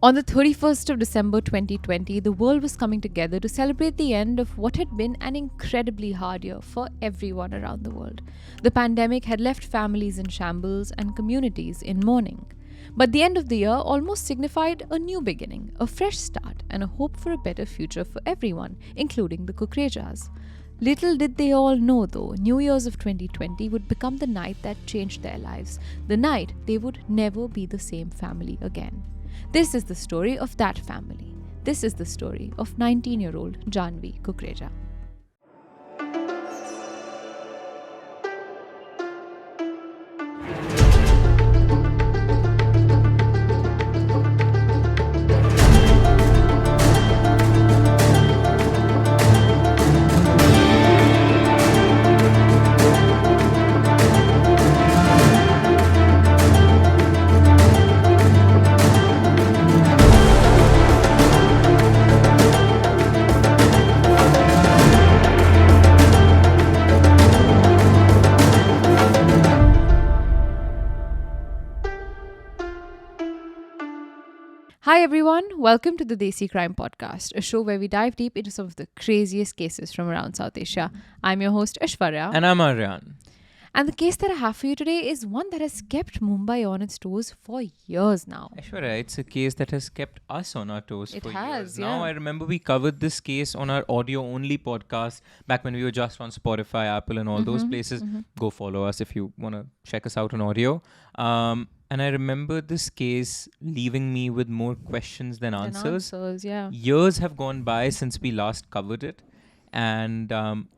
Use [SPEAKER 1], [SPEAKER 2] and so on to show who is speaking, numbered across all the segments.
[SPEAKER 1] On the 31st of December 2020, the world was coming together to celebrate the end of what had been an incredibly hard year for everyone around the world. The pandemic had left families in shambles and communities in mourning. But the end of the year almost signified a new beginning, a fresh start, and a hope for a better future for everyone, including the Kukrejas. Little did they all know, though, New Year's of 2020 would become the night that changed their lives, the night they would never be the same family again. This is the story of that family. This is the story of 19-year-old Jhanvi Kukreja. Hi everyone, welcome to the Desi Crime Podcast, a show where we dive deep into some of the craziest cases from around South Asia. I'm your host Aishwarya.
[SPEAKER 2] And I'm Aryaan.
[SPEAKER 1] And the case that I have for you today is one that has kept Mumbai on its toes for years now.
[SPEAKER 2] Aishwarya, it's a case that has kept us on our toes
[SPEAKER 1] It
[SPEAKER 2] for
[SPEAKER 1] has,
[SPEAKER 2] years. Now, I remember we covered this case on our audio-only podcast back when we were just on Spotify, Apple and all those places. Go follow us if you want to check us out on audio. And I remember this case leaving me with more questions than answers. Years have gone by since we last covered it. And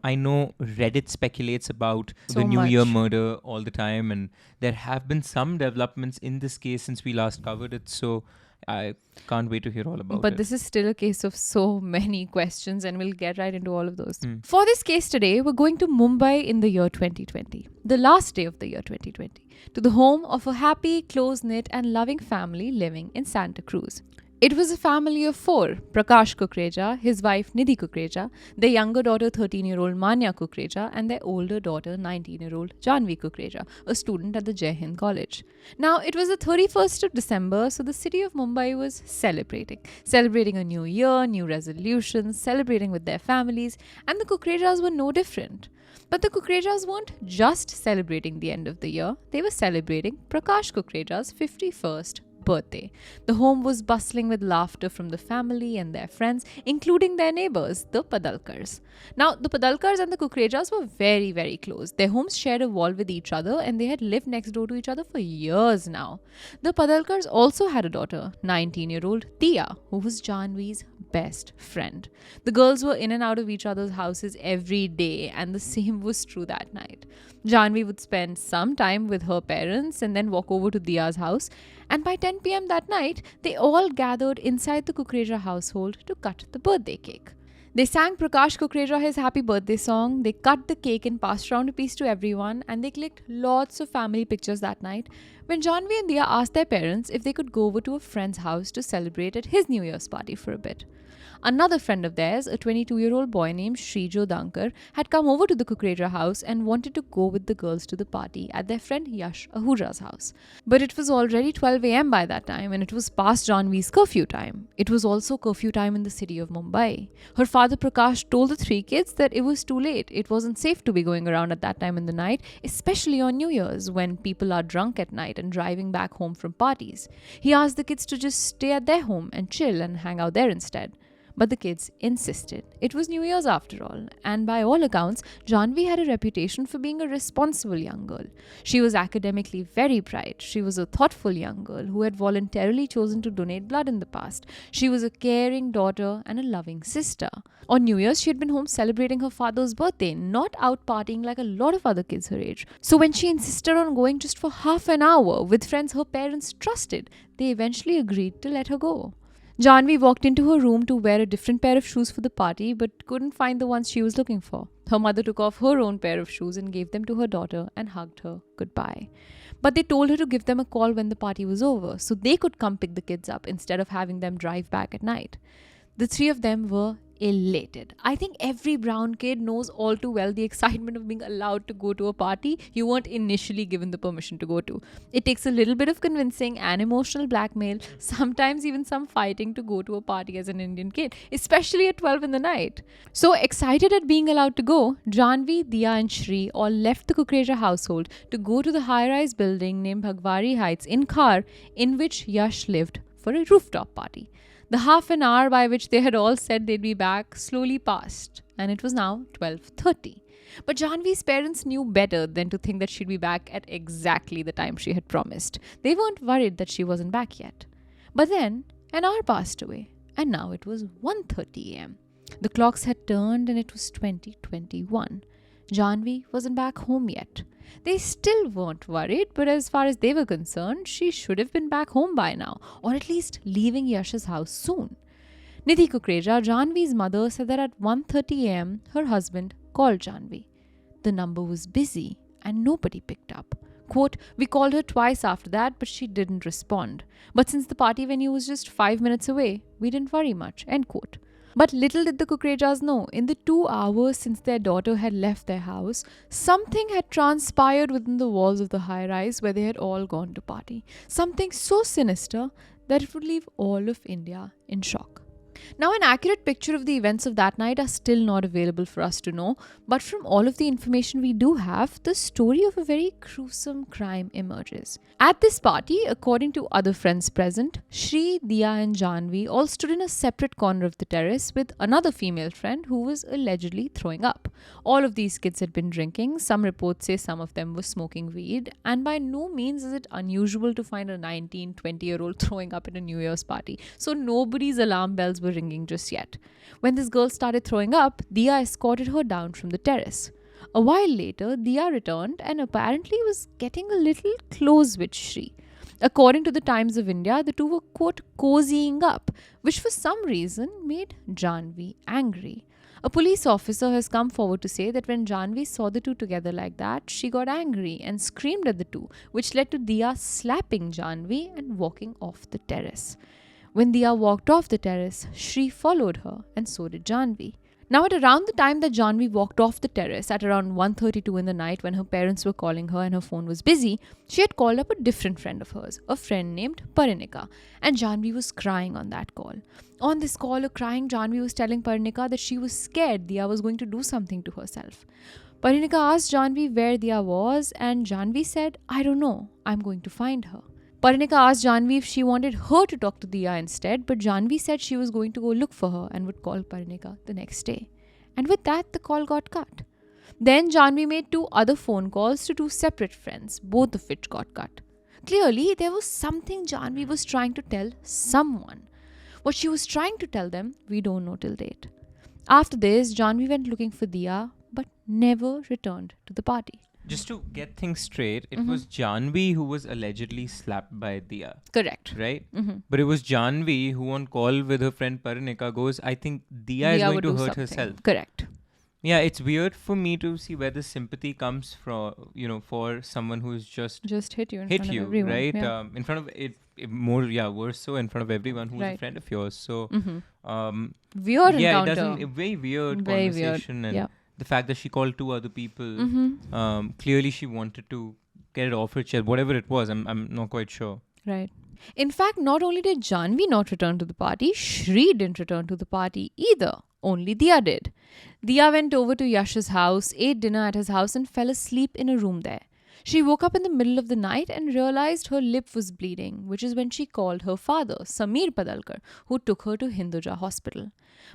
[SPEAKER 2] I know Reddit speculates about the New Year murder all the time. And there have been some developments in this case since we last covered it. So I can't wait to hear all about it.
[SPEAKER 1] But this is still a case of so many questions and we'll get right into all of those. For this case today, we're going to Mumbai in the year 2020, the last day of the year 2020, to the home of a happy, close-knit and loving family living in Santa Cruz. It was a family of four: Prakash Kukreja, his wife Nidhi Kukreja, their younger daughter 13-year-old Manya Kukreja, and their older daughter 19-year-old Jhanvi Kukreja, a student at the Jai Hind College. Now, it was the 31st of December, so the city of Mumbai was celebrating a new year, new resolutions, celebrating with their families, and the Kukrejas were no different. But the Kukrejas weren't just celebrating the end of the year, they were celebrating Prakash Kukreja's 51st birthday. The home was bustling with laughter from the family and their friends, including their neighbors, the Padalkars. Now, the Padalkars and the Kukrejas were very, very close. Their homes shared a wall with each other and they had lived next door to each other for years now. The Padalkars also had a daughter, 19-year-old Tia, who was Jhanvi's best friend. The girls were in and out of each other's houses every day, and the same was true that night. Jhanvi would spend some time with her parents and then walk over to Dia's house, and by 10 p.m. that night, they all gathered inside the Kukreja household to cut the birthday cake. They sang Prakash Kukreja his happy birthday song, they cut the cake and passed around a piece to everyone, and they clicked lots of family pictures that night when Jhanvi and Dia asked their parents if they could go over to a friend's house to celebrate at his New Year's party for a bit. Another friend of theirs, a 22-year-old boy named Srijo Dankar, had come over to the Kukreja house and wanted to go with the girls to the party at their friend Yash Ahura's house. But it was already 12 a.m. by that time and it was past Jhanvi's curfew time. It was also curfew time in the city of Mumbai. Her father Prakash told the three kids that it was too late. It wasn't safe to be going around at that time in the night, especially on New Year's when people are drunk at night and driving back home from parties. He asked the kids to just stay at their home and chill and hang out there instead. But the kids insisted. It was New Year's after all, and by all accounts, Jhanvi had a reputation for being a responsible young girl. She was academically very bright. She was a thoughtful young girl who had voluntarily chosen to donate blood in the past. She was a caring daughter and a loving sister. On New Year's, she had been home celebrating her father's birthday, not out partying like a lot of other kids her age. So when she insisted on going just for half an hour with friends her parents trusted, they eventually agreed to let her go. Jhanvi walked into her room to wear a different pair of shoes for the party but couldn't find the ones she was looking for. Her mother took off her own pair of shoes and gave them to her daughter and hugged her goodbye. But they told her to give them a call when the party was over so they could come pick the kids up instead of having them drive back at night. The three of them were elated. I think every brown kid knows all too well the excitement of being allowed to go to a party you weren't initially given the permission to go to. It takes a little bit of convincing and emotional blackmail, sometimes even some fighting, to go to a party as an Indian kid, especially at 12 in the night. So excited at being allowed to go, Jhanvi, Diya and Shri all left the Kukreja household to go to the high-rise building named Bhagwari Heights in Khar, in which Yash lived, for a rooftop party. The half an hour by which they had all said they'd be back slowly passed, and it was now 12:30. But Jhanvi's parents knew better than to think that she'd be back at exactly the time she had promised. They weren't worried that she wasn't back yet. But then, an hour passed away, and now it was 1:30 a.m. The clocks had turned and it was 2021. Jhanvi wasn't back home yet. They still weren't worried, but as far as they were concerned, she should have been back home by now, or at least leaving Yash's house soon. Nidhi Kukreja, Jhanvi's mother, said that at 1:30 a.m., her husband called Jhanvi. The number was busy and nobody picked up. Quote, "We called her twice after that, but she didn't respond. But since the party venue was just 5 minutes away, we didn't worry much." End quote. But little did the Kukrejas know, in the 2 hours since their daughter had left their house, something had transpired within the walls of the high-rise where they had all gone to party. Something so sinister that it would leave all of India in shock. Now, an accurate picture of the events of that night are still not available for us to know, but from all of the information we do have, the story of a very gruesome crime emerges. At this party, according to other friends present, Shri, Diya and Jhanvi all stood in a separate corner of the terrace with another female friend who was allegedly throwing up. All of these kids had been drinking. Some reports say some of them were smoking weed, and by no means is it unusual to find a 19, 20-year-old throwing up at a New Year's party. So nobody's alarm bells were ringing just yet. When this girl started throwing up, Diya escorted her down from the terrace. A while later, Diya returned and apparently was getting a little close with Shri. According to the Times of India, the two were, quote, cozying up, which for some reason made Jhanvi angry. A police officer has come forward to say that when Jhanvi saw the two together like that, she got angry and screamed at the two, which led to Diya slapping Jhanvi and walking off the terrace. When Diya walked off the terrace, Shri followed her, and so did Jhanvi. Now, at around the time that Jhanvi walked off the terrace, at around 1:32 in the night when her parents were calling her and her phone was busy, she had called up a different friend of hers, a friend named Parinika, and Jhanvi was crying on that call. On this call, a crying Jhanvi was telling Parinika that she was scared Diya was going to do something to herself. Parinika asked Jhanvi where Diya was, and Jhanvi said, "I don't know, I'm going to find her." Parinika asked Jhanvi if she wanted her to talk to Diya instead, but Jhanvi said she was going to go look for her and would call Parinika the next day. And with that, the call got cut. Then Jhanvi made 2 other phone calls to 2 separate friends, both of which got cut. Clearly, there was something Jhanvi was trying to tell someone. What she was trying to tell them, we don't know till date. After this, Jhanvi went looking for Diya, but never returned to the party.
[SPEAKER 2] Just to get things straight, it was Jhanvi who was allegedly slapped by Diya.
[SPEAKER 1] Correct.
[SPEAKER 2] Right? But it was Jhanvi who on call with her friend Parinika goes, I think Diya is going to hurt herself.
[SPEAKER 1] Correct.
[SPEAKER 2] Yeah, it's weird for me to see where the sympathy comes from, for someone who's just
[SPEAKER 1] hit you in front of everyone.
[SPEAKER 2] Right?
[SPEAKER 1] Yeah.
[SPEAKER 2] In front of worse so in front of everyone who's a friend of yours. So,
[SPEAKER 1] weird
[SPEAKER 2] yeah,
[SPEAKER 1] encounter.
[SPEAKER 2] Very weird
[SPEAKER 1] Very
[SPEAKER 2] conversation.
[SPEAKER 1] weird.
[SPEAKER 2] And
[SPEAKER 1] yeah.
[SPEAKER 2] the fact that she called 2 other people, clearly she wanted to get it off her chest, whatever it was. I'm not quite sure.
[SPEAKER 1] Right. In fact, not only did Jhanvi not return to the party, Shri didn't return to the party either. Only Diya did. Diya went over to Yash's house, ate dinner at his house and fell asleep in a room there. She woke up in the middle of the night and realized her lip was bleeding, which is when she called her father, Sameer Padalkar, who took her to Hinduja Hospital.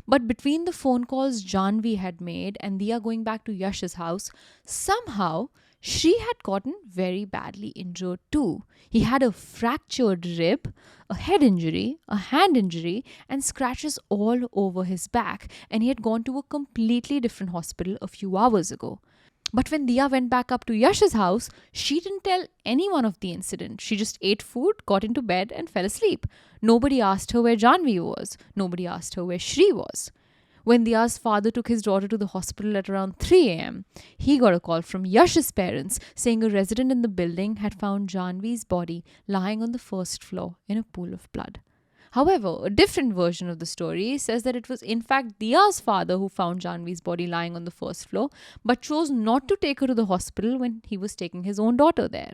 [SPEAKER 1] But between the phone calls Jhanvi had made and Diya going back to Yash's house, somehow Shri had gotten very badly injured too. He had a fractured rib, a head injury, a hand injury, and scratches all over his back, and he had gone to a completely different hospital a few hours ago. But when Diya went back up to Yash's house, she didn't tell anyone of the incident. She just ate food, got into bed and fell asleep. Nobody asked her where Jhanvi was. Nobody asked her where Shri was. When Diya's father took his daughter to the hospital at around 3 a.m., he got a call from Yash's parents saying a resident in the building had found Jhanvi's body lying on the first floor in a pool of blood. However, a different version of the story says that it was in fact Dia's father who found Jhanvi's body lying on the first floor, but chose not to take her to the hospital when he was taking his own daughter there.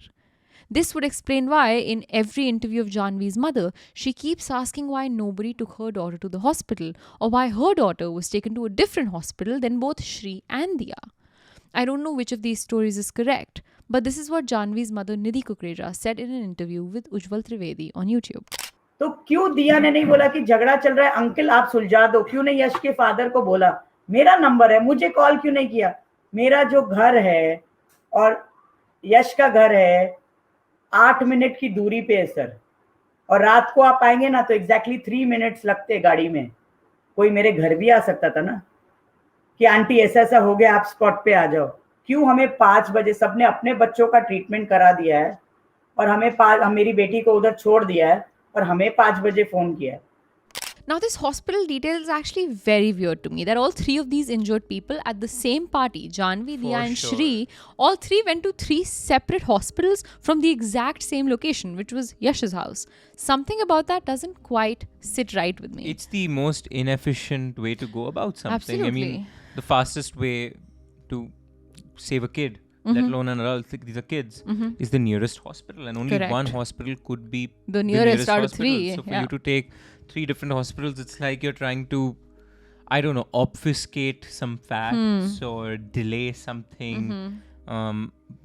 [SPEAKER 1] This would explain why, in every interview of Jhanvi's mother, she keeps asking why nobody took her daughter to the hospital, or why her daughter was taken to a different hospital than both Shri and Dia. I don't know which of these stories is correct, but this is what Jhanvi's mother Nidhi Kukreja said in an interview with Ujjwal Trivedi on YouTube.
[SPEAKER 3] तो क्यों दिया ने नहीं बोला कि झगड़ा चल रहा है अंकल आप सुलझा दो? क्यों नहीं यश के फादर को बोला मेरा नंबर है, मुझे कॉल क्यों नहीं किया? मेरा जो घर है और यश का घर है 8 मिनट की दूरी पे है सर, और रात को आप आएंगे ना तो एग्जैक्टली 3 मिनट्स लगते गाड़ी में. कोई मेरे घर भी आ सकता था ना कि आंटी ऐसा ऐसा हो गया, आप स्पॉट पे आ जाओ. क्यों हमें 5 बजे सबने अपने बच्चों का ट्रीटमेंट करा दिया है और हम मेरी बेटी को उधर छोड़ दिया है और हमें 5 बजे फोन किया है.
[SPEAKER 1] Now, this hospital detail is actually very weird to me, that all three of these injured people at the same party, Jhanvi, Dia and Shri, all three went to 3 separate hospitals from the exact same location, which was Yash's house. Something about that doesn't quite sit right with me.
[SPEAKER 2] It's the most inefficient way to go about something.
[SPEAKER 1] Absolutely.
[SPEAKER 2] I mean, the fastest way to save a kid, let alone an adult, these are kids, is the nearest hospital. And only one hospital could be
[SPEAKER 1] the nearest out of
[SPEAKER 2] hospital.
[SPEAKER 1] 3.
[SPEAKER 2] So for you to take 3 different hospitals, it's like you're trying to, I don't know, obfuscate some facts or delay something.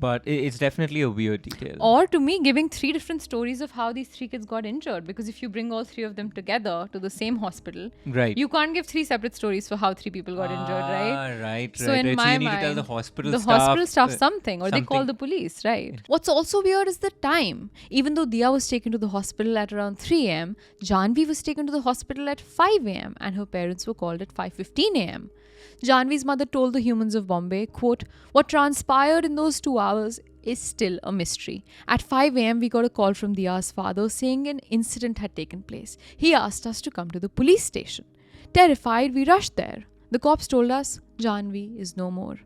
[SPEAKER 2] But it's definitely a weird detail.
[SPEAKER 1] Or to me, giving 3 different stories of how these 3 kids got injured. Because if you bring all 3 of them together to the same hospital,
[SPEAKER 2] right,
[SPEAKER 1] you can't give 3 separate stories for how 3 people got injured, right?
[SPEAKER 2] Right.
[SPEAKER 1] So in my
[SPEAKER 2] so you need
[SPEAKER 1] mind,
[SPEAKER 2] to tell the hospital
[SPEAKER 1] staff something, or they call the police, right? What's also weird is the time. Even though Dia was taken to the hospital at around 3 a.m., Jhanvi was taken to the hospital at 5 a.m. and her parents were called at 5:15 a.m. Jhanvi's mother told the Humans of Bombay, quote, "What transpired in those 2 hours is still a mystery. At 5 a.m., we got a call from Dia's father saying an incident had taken place. He asked us to come to the police station. Terrified, we rushed there. The cops told us, Jhanvi is no more.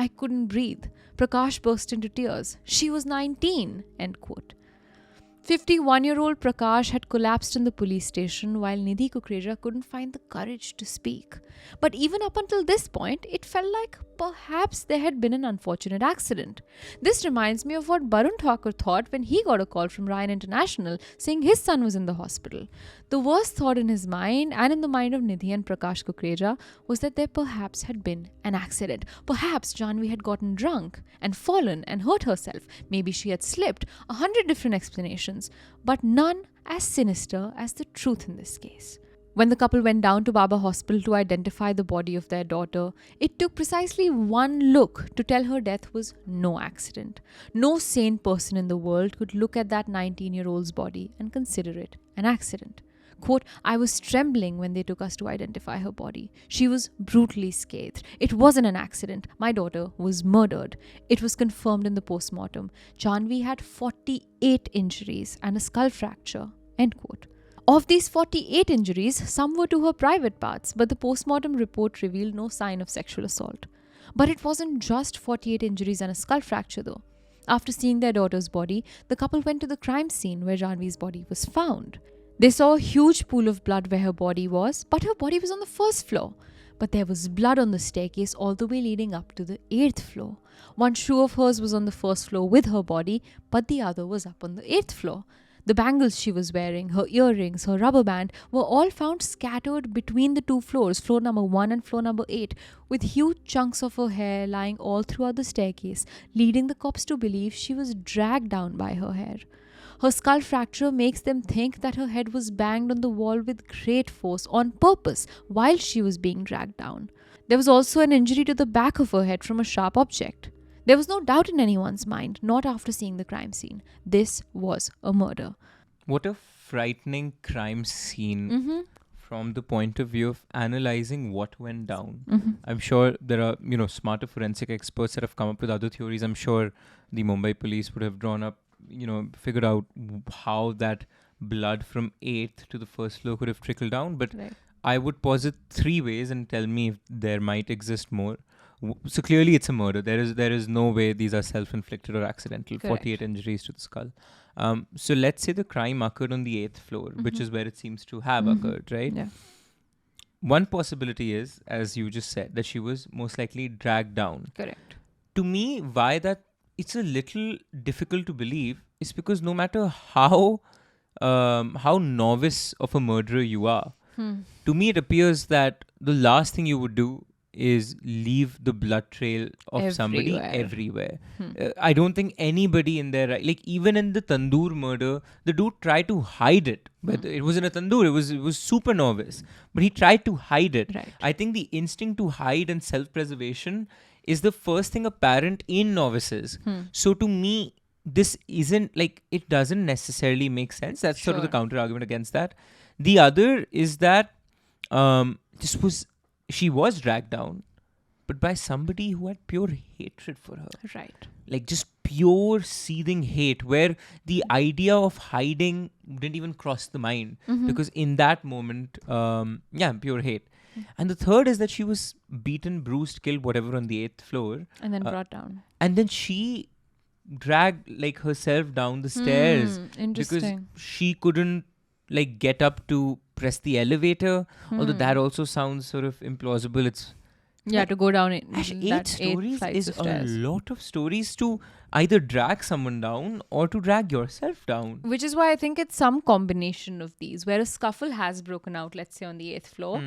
[SPEAKER 1] I couldn't breathe. Prakash burst into tears. She was 19, end quote." 51-year-old Prakash had collapsed in the police station while Nidhi Kukreja couldn't find the courage to speak. But even up until this point, it felt like perhaps there had been an unfortunate accident. This reminds me of what Barun Thakur thought when he got a call from Ryan International saying his son was in the hospital. The worst thought in his mind and in the mind of Nidhi and Prakash Kukreja was that there perhaps had been an accident. Perhaps Jhanvi had gotten drunk and fallen and hurt herself. Maybe she had slipped. 100 different explanations, but none as sinister as the truth in this case. When the couple went down to Baba Hospital to identify the body of their daughter, it took precisely one look to tell her death was no accident. No sane person in the world could look at that 19-year-old's body and consider it an accident. Quote, "I was trembling when they took us to identify her body. She was brutally scathed. It wasn't an accident. My daughter was murdered. It was confirmed in the postmortem. Jhanvi had 48 injuries and a skull fracture." End quote. Of these 48 injuries, some were to her private parts, but the postmortem report revealed no sign of sexual assault. But it wasn't just 48 injuries and a skull fracture though. After seeing their daughter's body, the couple went to the crime scene where Jhanvi's body was found. They saw a huge pool of blood where her body was, but her body was on the first floor. But there was blood on the staircase all the way leading up to the 8th floor. One shoe of hers was on the first floor with her body, but the other was up on the 8th floor. The bangles she was wearing, her earrings, her rubber band were all found scattered between the 2 floors, floor number 1 and floor number 8, with huge chunks of her hair lying all throughout the staircase, leading the cops to believe she was dragged down by her hair. Her skull fracture makes them think that her head was banged on the wall with great force on purpose while she was being dragged down. There was also an injury to the back of her head from a sharp object. There was no doubt in anyone's mind, not after seeing the crime scene. This was a murder.
[SPEAKER 2] What a frightening crime scene from the point of view of analyzing what went down. I'm sure there are, smarter forensic experts that have come up with other theories. I'm sure the Mumbai police would have drawn up, figured out how that blood from 8th to the first floor could have trickled down. But I would posit 3 ways and tell me if there might exist more. So clearly it's a murder. There is no way these are self-inflicted or accidental.
[SPEAKER 1] Correct.
[SPEAKER 2] 48 injuries to the skull. So let's say the crime occurred on the 8th floor, which is where it seems to have occurred, right?
[SPEAKER 1] Yeah.
[SPEAKER 2] One possibility is, as you just said, that she was most likely dragged down.
[SPEAKER 1] Correct.
[SPEAKER 2] To me, why that it's a little difficult to believe is because no matter how novice of a murderer you are, to me it appears that the last thing you would do is leave the blood trail of somebody everywhere. I don't think anybody in there, like even in the tandoor murder, the dude tried to hide it. But it was in a tandoor, it was super novice, but he tried to hide it.
[SPEAKER 1] Right.
[SPEAKER 2] I think the instinct to hide and self-preservation is the first thing apparent in novices. So to me, this isn't like, it doesn't necessarily make sense. That's sort of the counter argument against that. The other is that she was dragged down, but by somebody who had pure hatred for her.
[SPEAKER 1] Right.
[SPEAKER 2] Like just pure seething hate, where the idea of hiding didn't even cross the mind, because in that moment, pure hate. And the third is that she was beaten, bruised, killed, whatever, on the 8th floor.
[SPEAKER 1] And then brought down.
[SPEAKER 2] And then she dragged like herself down the stairs because she couldn't like get up to press the elevator. Although that also sounds sort of implausible. It's
[SPEAKER 1] to go down it.
[SPEAKER 2] 8 stories is a lot of stories to either drag someone down or to drag yourself down.
[SPEAKER 1] Which is why I think it's some combination of these, where a scuffle has broken out, let's say on the 8th floor.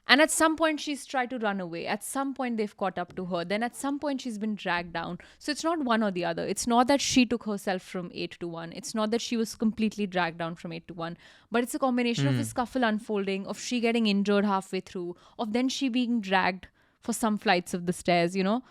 [SPEAKER 1] And at some point she's tried to run away. At some point they've caught up to her. Then at some point she's been dragged down. So it's not one or the other. It's not that she took herself from 8 to 1. It's not that she was completely dragged down from 8 to 1. But it's a combination of a scuffle unfolding, of she getting injured halfway through, of then she being dragged for some flights of the stairs, you know.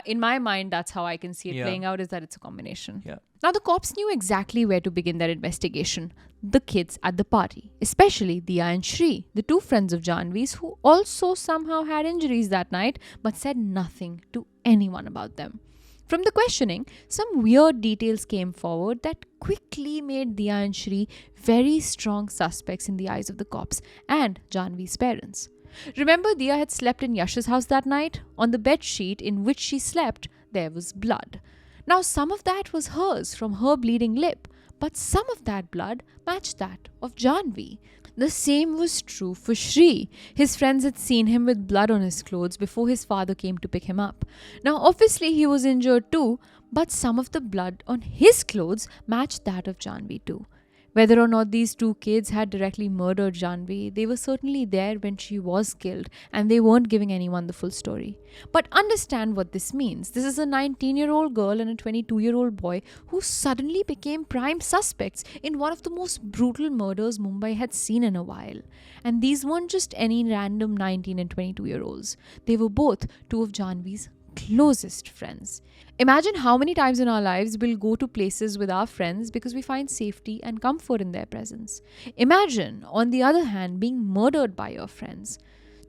[SPEAKER 1] In my mind, that's how I can see it playing out, is that it's a combination.
[SPEAKER 2] Yeah.
[SPEAKER 1] Now, the cops knew exactly where to begin their investigation. The kids at the party, especially Diya and Shri, the two friends of Jhanvi's who also somehow had injuries that night but said nothing to anyone about them. From the questioning, some weird details came forward that quickly made Diya and Shri very strong suspects in the eyes of the cops and Jhanvi's parents. Remember, Diya had slept in Yash's house that night? On the bed sheet in which she slept, there was blood. Now, some of that was hers from her bleeding lip, but some of that blood matched that of Jhanvi. The same was true for Shri. His friends had seen him with blood on his clothes before his father came to pick him up. Now, obviously, he was injured too, but some of the blood on his clothes matched that of Jhanvi too. Whether or not these two kids had directly murdered Jhanvi, they were certainly there when she was killed, and they weren't giving anyone the full story. But understand what this means. This is a 19-year-old girl and a 22-year-old boy who suddenly became prime suspects in one of the most brutal murders Mumbai had seen in a while. And these weren't just any random 19 and 22-year-olds. They were both two of Jhanvi's closest friends. Imagine how many times in our lives we'll go to places with our friends because we find safety and comfort in their presence. Imagine, on the other hand, being murdered by your friends.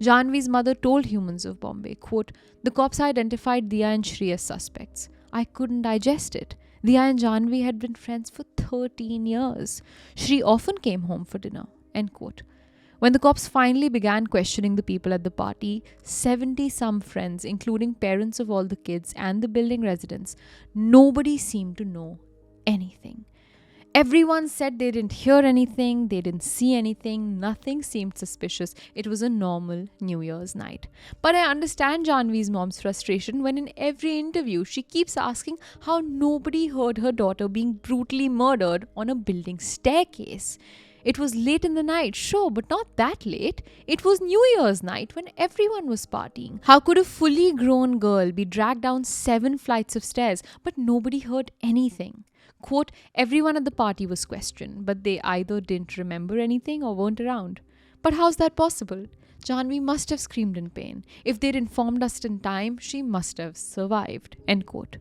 [SPEAKER 1] Jhanvi's mother told Humans of Bombay, quote, "The cops identified Diya and Shri as suspects. I couldn't digest it. Diya and Jhanvi had been friends for 13 years. Shri often came home for dinner," end quote. When the cops finally began questioning the people at the party, 70-some friends, including parents of all the kids and the building residents, nobody seemed to know anything. Everyone said they didn't hear anything, they didn't see anything, nothing seemed suspicious. It was a normal New Year's night. But I understand Jhanvi's mom's frustration when in every interview she keeps asking how nobody heard her daughter being brutally murdered on a building staircase. It was late in the night, sure, but not that late. It was New Year's night when everyone was partying. How could a fully grown girl be dragged down 7 flights of stairs, but nobody heard anything? Quote, everyone at the party was questioned, but they either didn't remember anything or weren't around. But how's that possible? Jhanvi must have screamed in pain. If they'd informed us in time, she must have survived. End quote.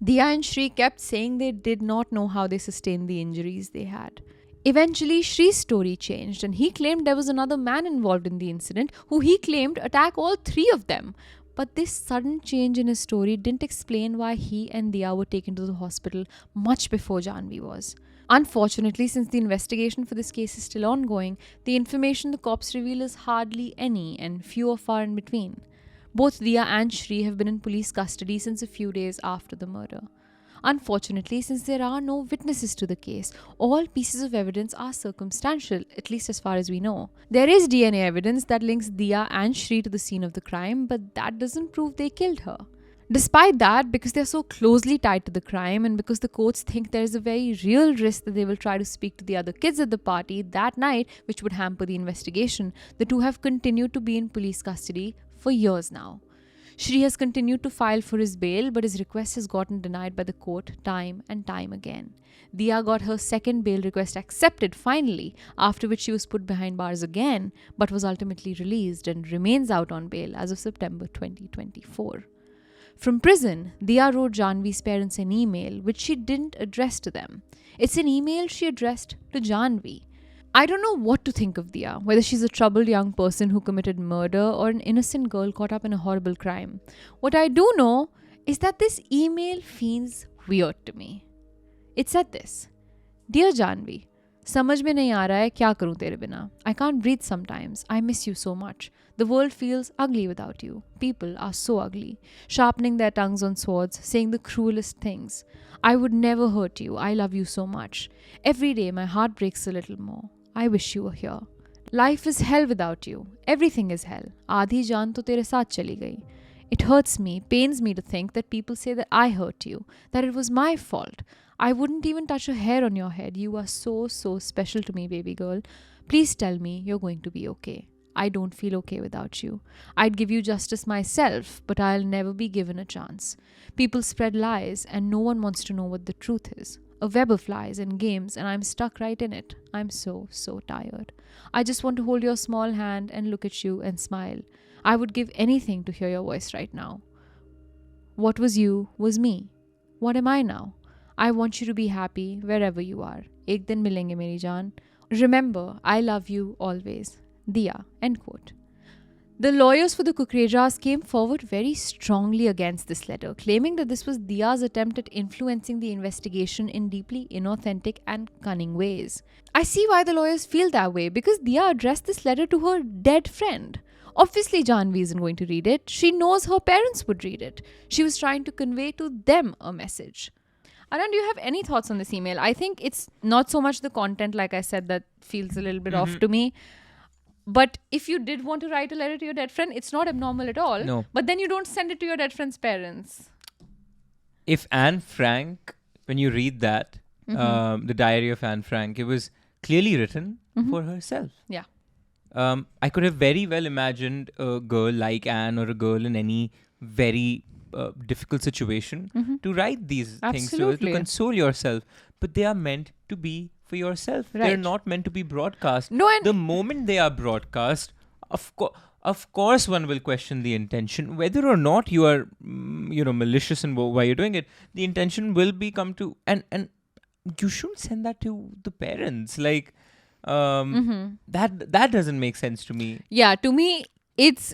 [SPEAKER 1] Diya and Shri kept saying they did not know how they sustained the injuries they had. Eventually, Shri's story changed and he claimed there was another man involved in the incident who he claimed attacked all 3 of them. But this sudden change in his story didn't explain why he and Diya were taken to the hospital much before Jhanvi was. Unfortunately, since the investigation for this case is still ongoing, the information the cops reveal is hardly any and few or far in between. Both Diya and Shri have been in police custody since a few days after the murder. Unfortunately, since there are no witnesses to the case, all pieces of evidence are circumstantial, at least as far as we know. There is DNA evidence that links Diya and Shri to the scene of the crime, but that doesn't prove they killed her. Despite that, because they're so closely tied to the crime and because the courts think there is a very real risk that they will try to speak to the other kids at the party that night, which would hamper the investigation, the two have continued to be in police custody for years now. Shri has continued to file for his bail, but his request has gotten denied by the court time and time again. Diya got her second bail request accepted finally, after which she was put behind bars again, but was ultimately released and remains out on bail as of September 2024. From prison, Diya wrote Jhanvi's parents an email which she didn't address to them. It's an email she addressed to Jhanvi. I don't know what to think of Diya, whether she's a troubled young person who committed murder or an innocent girl caught up in a horrible crime. What I do know is that this email feels weird to me. It said this: Dear Jhanvi, समझ में नहीं आ रहा है क्या करूं तेरे बिना. I can't breathe sometimes. I miss you so much. The world feels ugly without you. People are so ugly, sharpening their tongues on swords, saying the cruelest things. I would never hurt you. I love you so much. Every day my heart breaks a little more. I wish you were here. Life is hell without you. Everything is hell. आधी जान तो तेरे साथ चली गई. It hurts me, pains me to think that people say that I hurt you, that it was my fault. I wouldn't even touch a hair on your head. You are so, so special to me, baby girl. Please tell me you're going to be okay. I don't feel okay without you. I'd give you justice myself, but I'll never be given a chance. People spread lies, and no one wants to know what the truth is. A web of lies and games, and I'm stuck right in it. I'm so, so tired. I just want to hold your small hand and look at you and smile. I would give anything to hear your voice right now. What was you was me. What am I now? I want you to be happy wherever you are. Ek din milenge meri jaan. Remember, I love you always. Diya. End quote. The lawyers for the Kukrejas came forward very strongly against this letter, claiming that this was Diya's attempt at influencing the investigation in deeply inauthentic and cunning ways. I see why the lawyers feel that way, because Diya addressed this letter to her dead friend. Obviously, Jhanvi isn't going to read it. She knows her parents would read it. She was trying to convey to them a message. Aryaan, do you have any thoughts on this email? I think it's not so much the content, like I said, that feels a little bit off to me. But if you did want to write a letter to your dead friend, it's not abnormal at all.
[SPEAKER 2] No.
[SPEAKER 1] But then you don't send it to your dead friend's parents.
[SPEAKER 2] If Anne Frank, when you read that, the diary of Anne Frank, it was clearly written for herself.
[SPEAKER 1] Yeah.
[SPEAKER 2] I could have very well imagined a girl like Anne or a girl in any very difficult situation to write these things to console yourself. But they are meant to be for yourself.
[SPEAKER 1] Right.
[SPEAKER 2] They're not meant to be broadcast.
[SPEAKER 1] No, and
[SPEAKER 2] the moment they are broadcast, of course one will question the intention. Whether or not you are, malicious in why you're doing it, the intention will be come to... And you shouldn't send that to the parents. Like... that doesn't make sense to me.
[SPEAKER 1] Yeah, to me, it's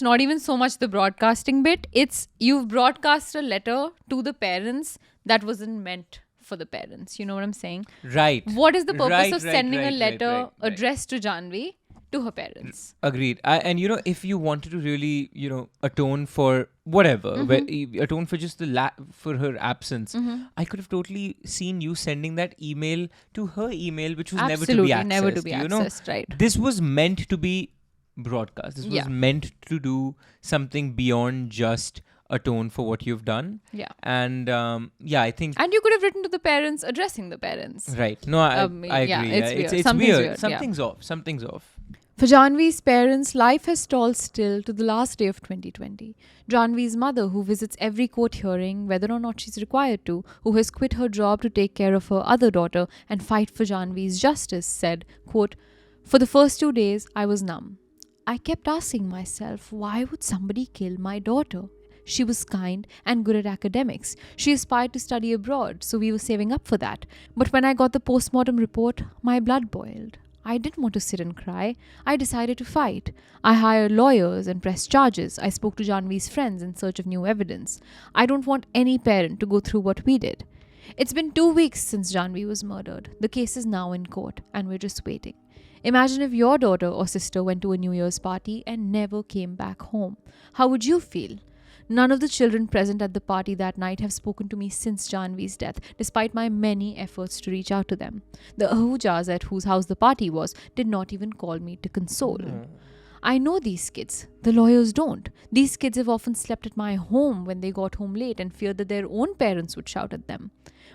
[SPEAKER 1] not even so much the broadcasting bit. It's you've broadcast a letter to the parents that wasn't meant for the parents. You know what I'm saying?
[SPEAKER 2] Right.
[SPEAKER 1] What is the purpose of sending a letter addressed to Jhanvi to her parents?
[SPEAKER 2] Agreed. And if you wanted to really, atone for whatever, atone for just for her absence, I could have totally seen you sending that email to her email, which was never to be accessed.
[SPEAKER 1] Right.
[SPEAKER 2] This was meant to be broadcast. This was meant to do something beyond just atone for what you've done.
[SPEAKER 1] Yeah.
[SPEAKER 2] And I think...
[SPEAKER 1] And you could have written to the parents, addressing the parents.
[SPEAKER 2] Right. No, I agree.
[SPEAKER 1] It's weird.
[SPEAKER 2] Something's off. Something's off.
[SPEAKER 1] For Jhanvi's parents, life has stalled still to the last day of 2020. Jhanvi's mother, who visits every court hearing, whether or not she's required to, who has quit her job to take care of her other daughter and fight for Jhanvi's justice, said, quote, "For the first 2 days, I was numb. I kept asking myself, why would somebody kill my daughter? She was kind and good at academics. She aspired to study abroad, so we were saving up for that. But when I got the postmortem report, my blood boiled. I didn't want to sit and cry. I decided to fight. I hired lawyers and pressed charges. I spoke to Jhanvi's friends in search of new evidence. I don't want any parent to go through what we did. It's been 2 weeks since Jhanvi was murdered. The case is now in court, and we're just waiting. Imagine if your daughter or sister went to a New Year's party and never came back home. How would you feel? None of the children present at the party that night have spoken to me since Jhanvi's death, despite my many efforts to reach out to them. The Ahujas at whose house the party was did not even call me to console. I know these kids. The lawyers don't. These kids have often slept at my home when they got home late and feared that their own parents would shout at them.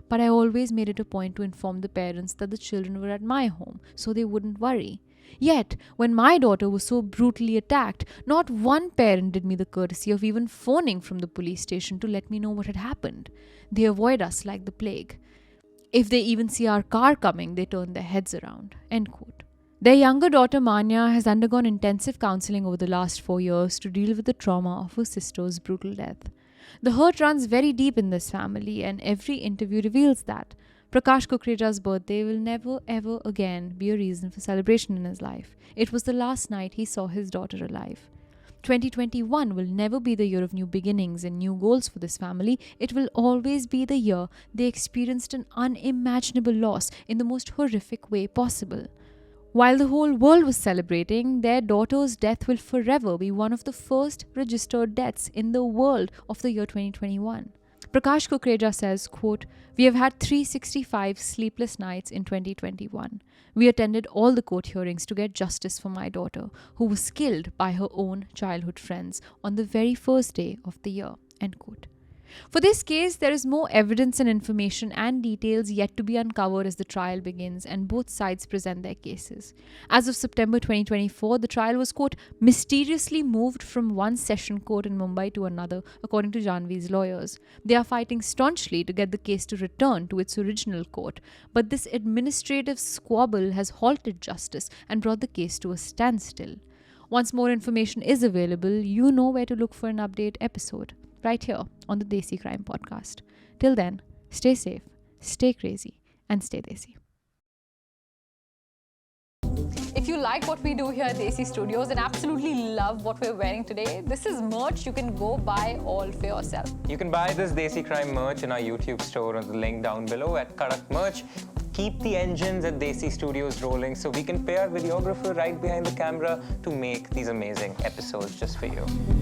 [SPEAKER 1] But I always made it a point to inform the parents that the children were at my home, so they wouldn't worry. Yet, when my daughter was so brutally attacked, not one parent did me the courtesy of even phoning from the police station to let me know what had happened. They avoid us like the plague. If they even see our car coming, they turn their heads around." End quote. Their younger daughter Manya has undergone intensive counseling over the last 4 years to deal with the trauma of her sister's brutal death. The hurt runs very deep in this family, and every interview reveals that. Prakash Kukreja's birthday will never ever again be a reason for celebration in his life. It was the last night he saw his daughter alive. 2021 will never be the year of new beginnings and new goals for this family. It will always be the year they experienced an unimaginable loss in the most horrific way possible. While the whole world was celebrating, their daughter's death will forever be one of the first registered deaths in the world of the year 2021. Prakash Kukreja says, quote, "We have had 365 sleepless nights in 2021. We attended all the court hearings to get justice for my daughter, who was killed by her own childhood friends on the very first day of the year." End quote. For this case, there is more evidence and information and details yet to be uncovered as the trial begins and both sides present their cases. As of September 2024, the trial was, quote, "mysteriously moved from one session court in Mumbai to another, according to Jhanvi's lawyers. They are fighting staunchly to get the case to return to its original court, but this administrative squabble has halted justice and brought the case to a standstill. Once more information is available, you know where to look for an update episode. Right here on the Desi Crime Podcast. Till then, stay safe, stay crazy, and stay Desi.
[SPEAKER 4] If you like what we do here at Desi Studios and absolutely love what we're wearing today, this is merch you can go buy all for yourself.
[SPEAKER 2] You can buy this Desi Crime merch in our YouTube store on the link down below at Karak Merch. Keep the engines at Desi Studios rolling so we can pay our videographer right behind the camera to make these amazing episodes just for you.